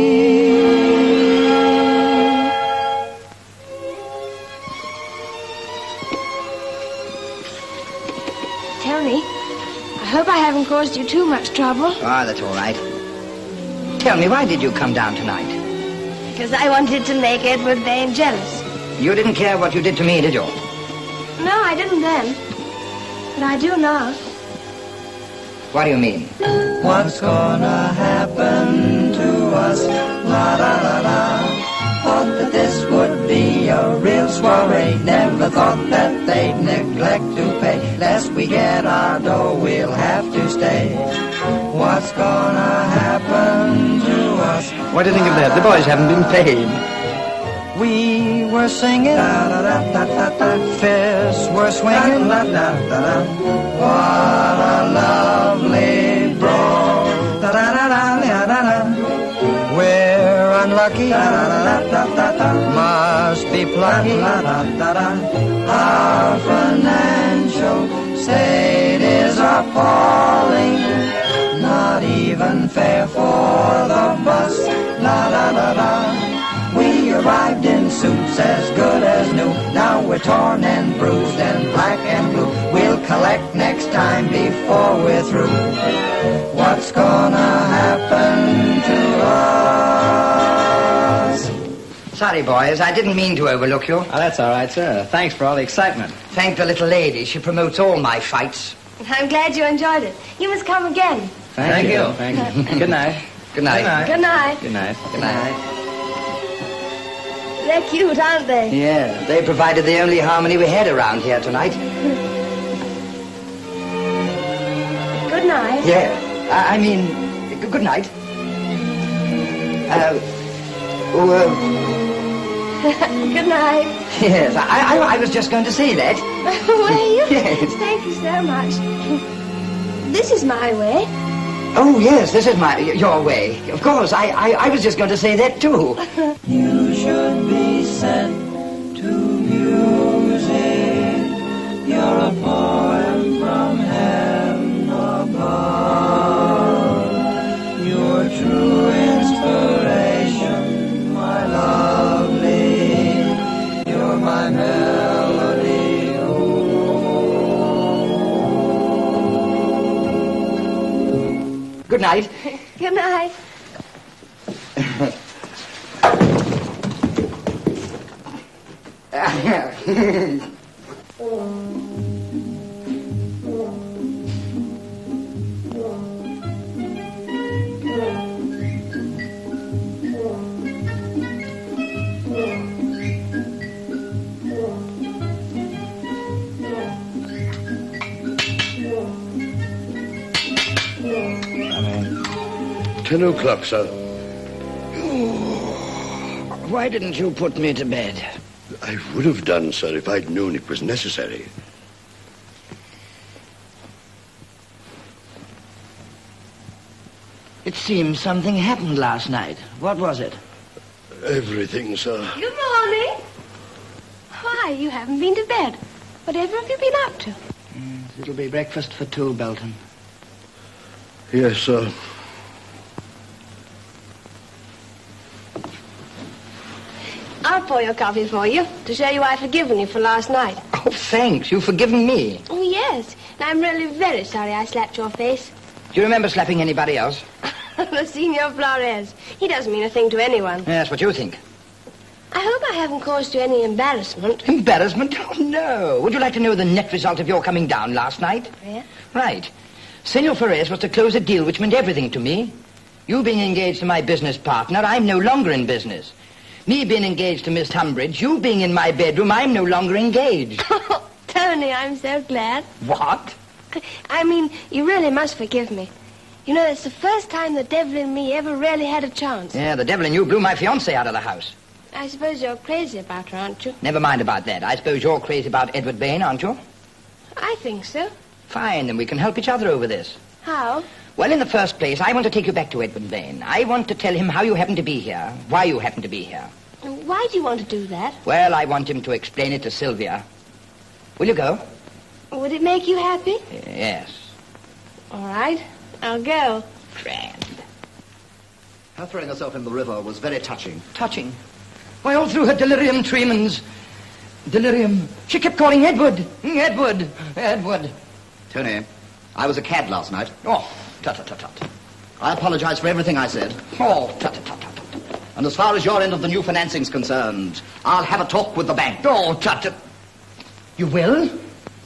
Tony, I hope I haven't caused you too much trouble. Ah, that's all right. Tell me, why did you come down tonight? Because I wanted to make Edward Bain jealous. You didn't care what you did to me, did you? No, I didn't then. But I do now. What do you mean? What's gonna happen to us? La la la la. Thought that this would be a real soiree. Never thought that they'd neglect to pay. Lest we get our dough, we'll have to stay. What's gonna happen to us? What do you think of that? The boys haven't been paid. We were singing, fists were swinging, what a lovely brawl. We're unlucky, must be plucky. Our financial state is appalling, not even fair for the bus. La la la la. We arrived in suits as good as new. Now we're torn and bruised and black and blue. We'll collect next time before we're through. What's gonna happen to us? Sorry, boys, I didn't mean to overlook you. Oh, that's all right, sir. Thanks for all the excitement. Thank the little lady. She promotes all my fights. I'm glad you enjoyed it. You must come again. Thank you. Thank you. Good night. Good night. Good night. Good night. Good night. They're cute, aren't they? Yeah, they provided the only harmony we had around here tonight. Good night. Yeah, I mean, good night. Good night. Yes, I was just going to say that. Were you? Yes. Thank you so much. This is my way. Oh, yes, this is your way. Of course, I was just going to say that, too. You should be sent to music. You're a poem from heaven above. Your true inspiration, my lovely. You're my melody. Good night. Good night. Come in. 10 o'clock, sir. Why didn't you put me to bed? I would have done, sir, if I'd known it was necessary. It seems something happened last night. What was it? Everything, sir. Good morning. Why, you haven't been to bed. Whatever have you been up to? It'll be breakfast for two, Belton. Yes, sir. I'll pour your coffee for you to show you I've forgiven you for last night. Oh, thanks. You've forgiven me. Oh, yes. And I'm really very sorry I slapped your face. Do you remember slapping anybody else? The Senor Flores. He doesn't mean a thing to anyone. That's what you think. I hope I haven't caused you any embarrassment. Embarrassment? Oh, no. Would you like to know the net result of your coming down last night? Yeah? Right. Senor Flores was to close a deal which meant everything to me. You being engaged to my business partner, I'm no longer in business. Me being engaged to Miss Humbridge, you being in my bedroom, I'm no longer engaged. Oh, Tony, I'm so glad. What? I mean, you really must forgive me. You know, it's the first time the devil in me ever really had a chance. Yeah, the devil in you blew my fiancée out of the house. I suppose you're crazy about her, aren't you? Never mind about that. I suppose you're crazy about Edward Bain, aren't you? I think so. Fine, then we can help each other over this. How? Well, in the first place, I want to take you back to Edward Bain. I want to tell him how you happen to be here, why you happen to be here. Why do you want to do that? Well, I want him to explain it to Sylvia. Will you go? Would it make you happy? Yes. All right, I'll go. Grand. Her throwing herself in the river was very touching. Touching? Why, all through her delirium tremens. Delirium. She kept calling Edward. Edward. Edward. Tony, I was a cad last night. Oh, tut-tut-tut-tut. I apologize for everything I said. Oh, tut-tut-tut-tut. And as far as your end of the new financing's concerned, I'll have a talk with the bank. Oh, tut-tut. You will?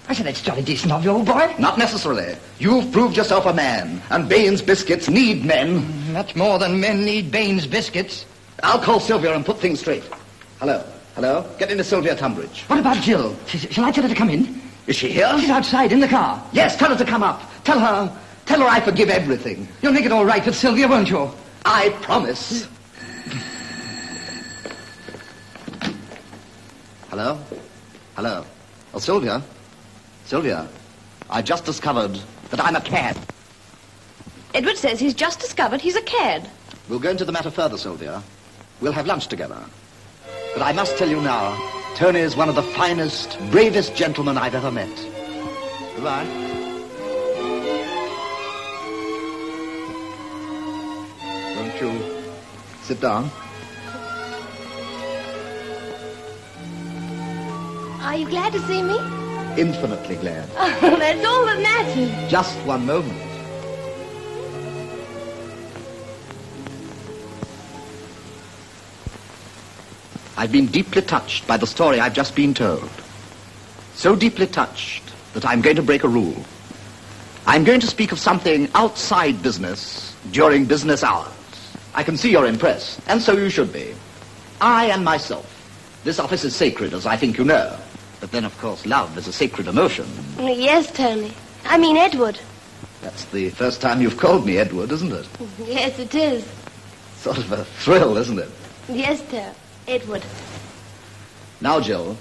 I said that's jolly decent of you, old boy. Not necessarily. You've proved yourself a man, and Bain's biscuits need men. Much more than men need Bain's biscuits. I'll call Sylvia and put things straight. Hello? Hello? Get into Sylvia Tunbridge. What about Jill? Shall I tell her to come in? Is she here? She's outside in the car. Yes, tell her to come up. Tell her I forgive everything. You'll make it all right with Sylvia, won't you? I promise. Hello? Hello? Oh, Sylvia? Sylvia, I just discovered that I'm a cad. Edward says he's just discovered he's a cad. We'll go into the matter further, Sylvia. We'll have lunch together. But I must tell you now, Tony is one of the finest, bravest gentlemen I've ever met. Goodbye. Won't you sit down? Are you glad to see me? Infinitely glad. Oh, that's all that matters. Just one moment. I've been deeply touched by the story I've just been told. So deeply touched that I'm going to break a rule. I'm going to speak of something outside business during business hours. I can see you're impressed, and so you should be. I and myself. This office is sacred, as I think you know. But then, of course, love is a sacred emotion. Yes, Tony. I mean Edward. That's the first time you've called me Edward, isn't it? Yes, it is. Sort of a thrill, isn't it? Yes, Edward. Now, Jill,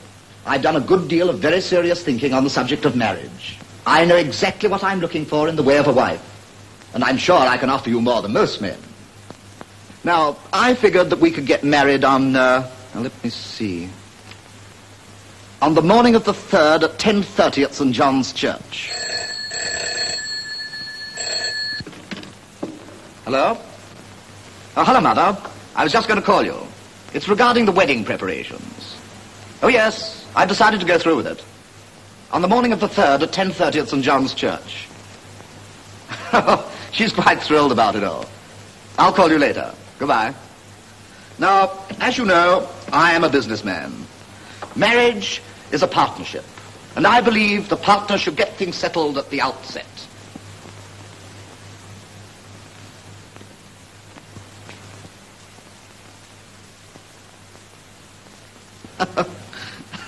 I've done a good deal of very serious thinking on the subject of marriage. I know exactly what I'm looking for in the way of a wife. And I'm sure I can offer you more than most men. Now, I figured that we could get married on, now let me see. On the morning of the 3rd at 10:30 at St. John's Church. Hello? Oh, hello, Mother. I was just going to call you. It's regarding the wedding preparations. Oh, yes, I've decided to go through with it. On the morning of the 3rd at 10:30 at St. John's Church. She's quite thrilled about it all. I'll call you later. Goodbye. Now, as you know, I am a businessman. Marriage is a partnership, and I believe the partner should get things settled at the outset.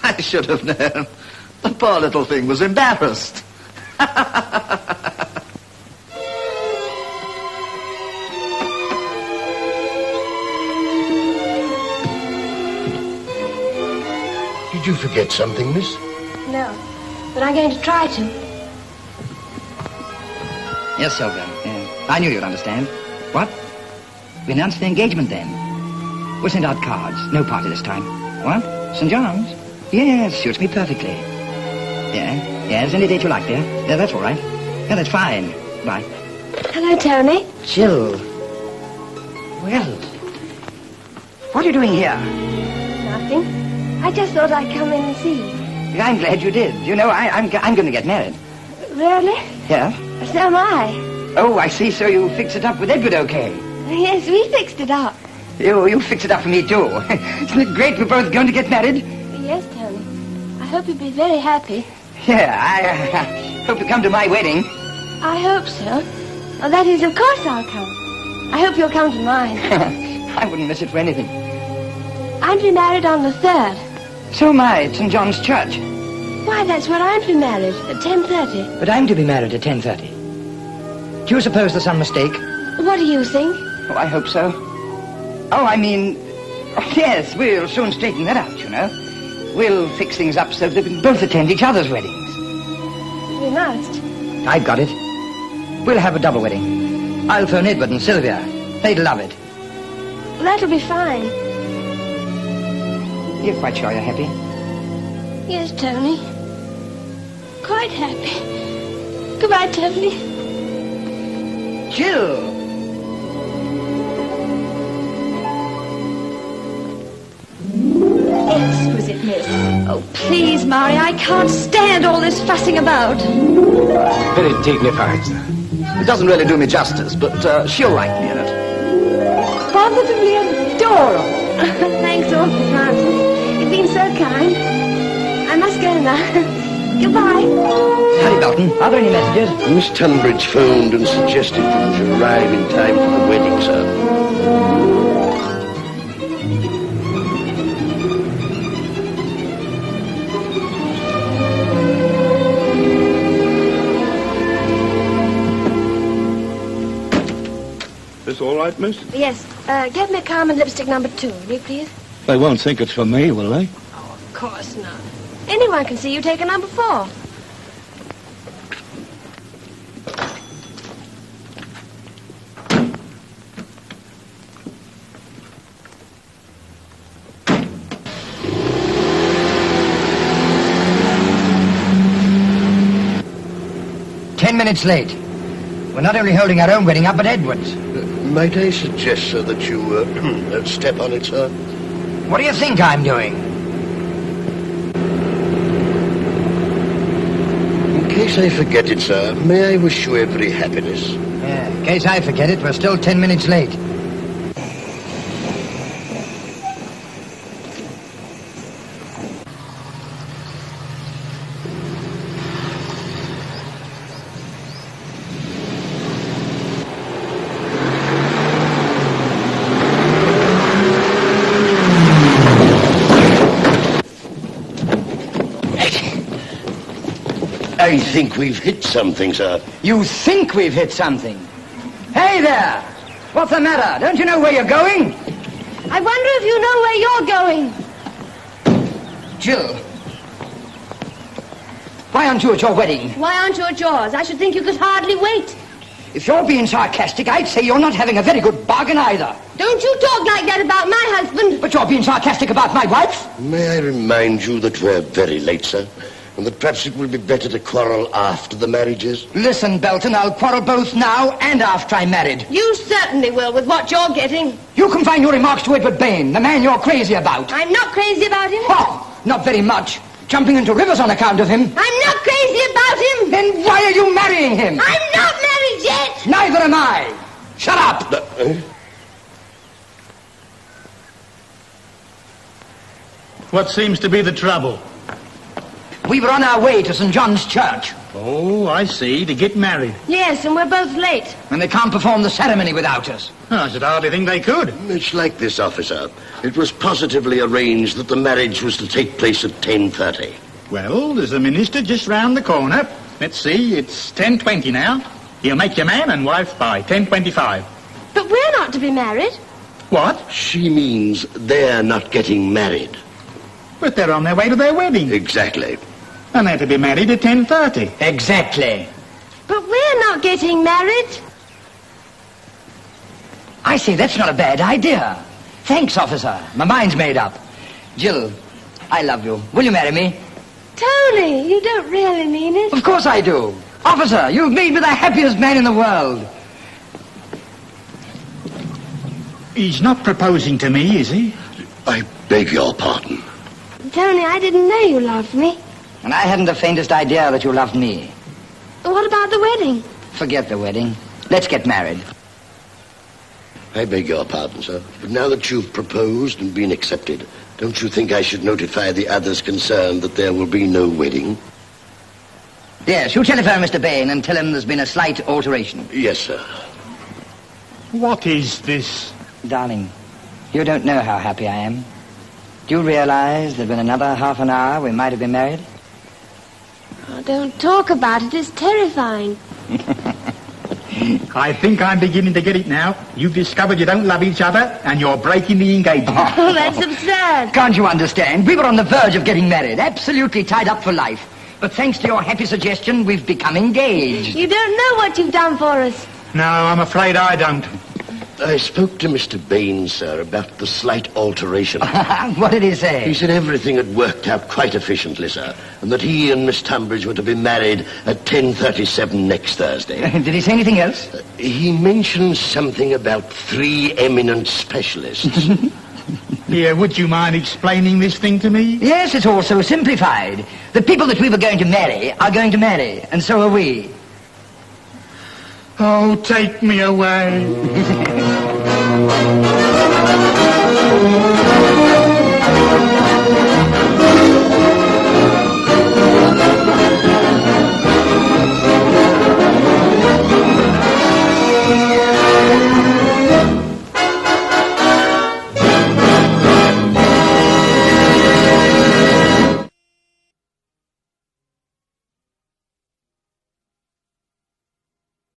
I should have known. The poor little thing was embarrassed. Did you forget something, miss? No, but I'm going to try to. Yes, Sylvia. I knew you'd understand. What? We announced the engagement then. We'll send out cards. No party this time. What? St. John's? Yes, suits me perfectly. Yes, any date you like, dear. Yeah, that's all right. Yeah, that's fine. Bye. Hello, Tony. Jill. Well, what are you doing here? Nothing. I just thought I'd come in and see you. I'm glad you did. You know, I'm going to get married. Really? Yeah? So am I. Oh, I see. So you fixed it up with Edward, okay? Yes, we fixed it up. You fixed it up for me, too. Isn't it great we're both going to get married? Yes, Tony. I hope you'll be very happy. Yeah, I hope you come to my wedding. I hope so. Well, that is, of course I'll come. I hope you'll come to mine. I wouldn't miss it for anything. I'm to be married on the 3rd. So am I, at St. John's Church. Why, that's where I'm to be married, at 10:30. But I'm to be married at 10:30. Do you suppose there's some mistake? What do you think? Oh, I hope so. Oh, I mean, yes, we'll soon straighten that out, you know. We'll fix things up so that we can both attend each other's weddings. We must. I've got it. We'll have a double wedding. I'll phone Edward and Sylvia. They'd love it. That'll be fine. You're quite sure you're happy? Yes, Tony. Quite happy. Goodbye, Tony. Jill! Exquisite, miss. Oh, please, Mary, I can't stand all this fussing about. Very dignified, sir. It doesn't really do me justice, but she'll like me in it. Positively adorable. Thanks awfully, Francis. You've been so kind. I must go now. Goodbye. Hurry, Belton. Are there any messages? Miss Tunbridge phoned and suggested that you should arrive in time for the wedding, sir. This all right, miss? Yes. Get me Carmen lipstick number 2, will you, please? They won't think it's for me, will they? Of course not. Anyone can see you take a number 4. Minutes late. We're not only holding our own wedding up, but Edward's. Might I suggest, sir, that you step on it, sir? What do you think I'm doing? In case I forget it, sir, may I wish you every happiness? Yeah, in case I forget it, we're still 10 minutes late. I think we've hit something, sir. You think we've hit something? Hey there! What's the matter? Don't you know where you're going? I wonder if you know where you're going. Jill. Why aren't you at your wedding? Why aren't you at yours? I should think you could hardly wait. If you're being sarcastic, I'd say you're not having a very good bargain either. Don't you talk like that about my husband. But you're being sarcastic about my wife. May I remind you that we're very late, sir, and that perhaps it will be better to quarrel after the marriage is? Listen, Belton, I'll quarrel both now and after I'm married. You certainly will, with what you're getting. You confine your remarks to Edward Bain, the man you're crazy about. I'm not crazy about him. Oh, not very much. Jumping into rivers on account of him. I'm not crazy about him. Then why are you marrying him? I'm not married yet. Neither am I. Shut up. What seems to be the trouble? We were on our way to St. John's Church. Oh, I see, to get married. Yes, and we're both late. And they can't perform the ceremony without us. Oh, I should hardly think they could. It's like this, officer. It was positively arranged that the marriage was to take place at 10:30. Well, there's the minister just round the corner. Let's see, it's 10:20 now. He'll make you man and wife by 10:25. But we're not to be married. What? She means they're not getting married. But they're on their way to their wedding. Exactly. And they're to be married at 10:30. Exactly. But we're not getting married. I say, that's not a bad idea. Thanks, officer. My mind's made up. Jill, I love you. Will you marry me? Tony, you don't really mean it. Of course I do. Officer, you've made me the happiest man in the world. He's not proposing to me, is he? I beg your pardon. Tony, I didn't know you loved me. And I hadn't the faintest idea that you loved me. What about the wedding? Forget the wedding. Let's get married. I beg your pardon, sir. But now that you've proposed and been accepted, don't you think I should notify the others concerned that there will be no wedding? Yes, you telephone Mr. Bain and tell him there's been a slight alteration. Yes, sir. What is this? Darling, you don't know how happy I am. Do you realize that in another half an hour we might have been married? Oh, don't talk about it. It's terrifying. I think I'm beginning to get it now. You've discovered you don't love each other, and you're breaking the engagement. Oh, that's absurd. Can't you understand? We were on the verge of getting married, absolutely tied up for life. But thanks to your happy suggestion, we've become engaged. You don't know what you've done for us. No, I'm afraid I don't. I spoke to Mr. Bain, sir, about the slight alteration. What did he say? He said everything had worked out quite efficiently, sir, and that he and Miss Tunbridge were to be married at 10:37 next Thursday. Did he say anything else? He mentioned something about 3 eminent specialists. Here, would you mind explaining this thing to me? Yes, it's all so simplified. The people that we were going to marry are going to marry, and so are we. Oh, take me away.